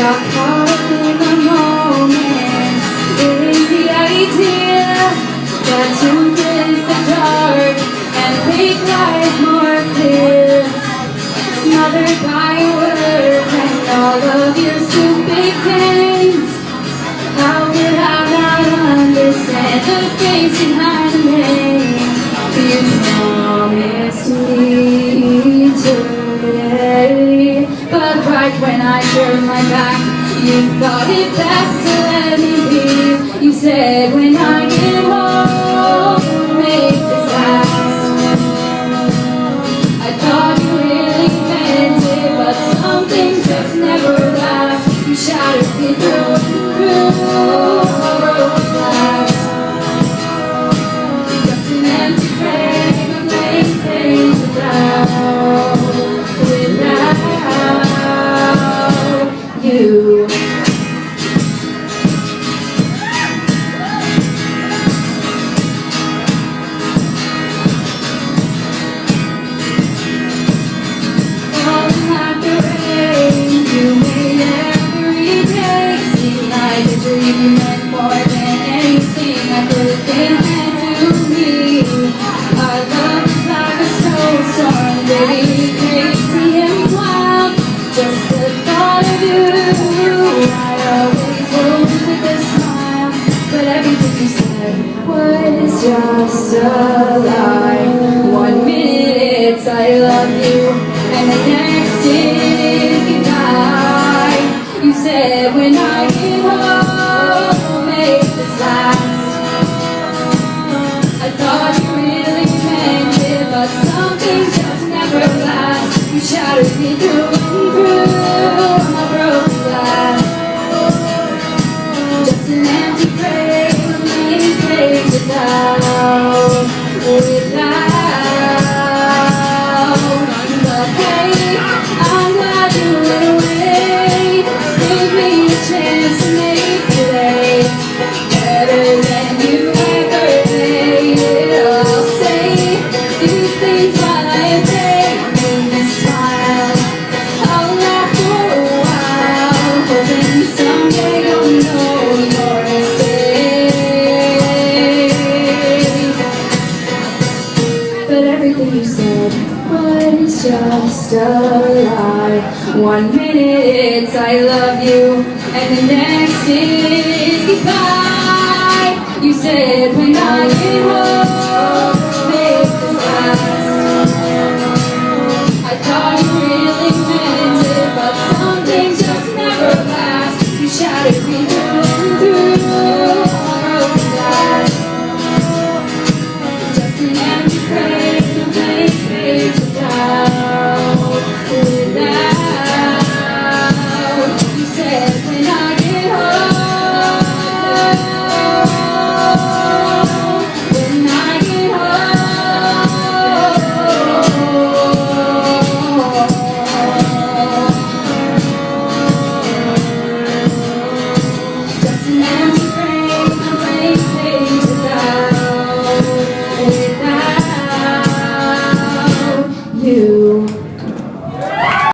got caught up in the moment, in the idea that truth is the dark and fake life more clear. Smothered by your words and all of your stupid games. How could I not understand the face behind the name? You promised me today, but right when I turned my back, you thought it best to let me be. You said when I get home, make this last. I thought you really meant it, but some things just never last. You shattered me through and through, broken glass. Just an empty frame, a blank page without you. You meant more than anything I could have been meant to me. Our love is like a snowstorm, baby, crazy and wild. Just the thought of you, I always hold with a smile. But everything you said was just a lie. 1 minute it's I love you, and the next is goodbye. You said when I get home, make this last. I thought you really meant it, but some things just never last. You shattered me through and through, my broken glass. Just an empty frame, a blank page without but hey, I'm glad you went away. Give me a chance to make today better than you ever made it. I'll say these things while I make me smile. I'll laugh for a while, hoping someday you'll know your mistake. But everything you said was just a lie. 1 minute it's I love you, and the next is goodbye. You said when I get home,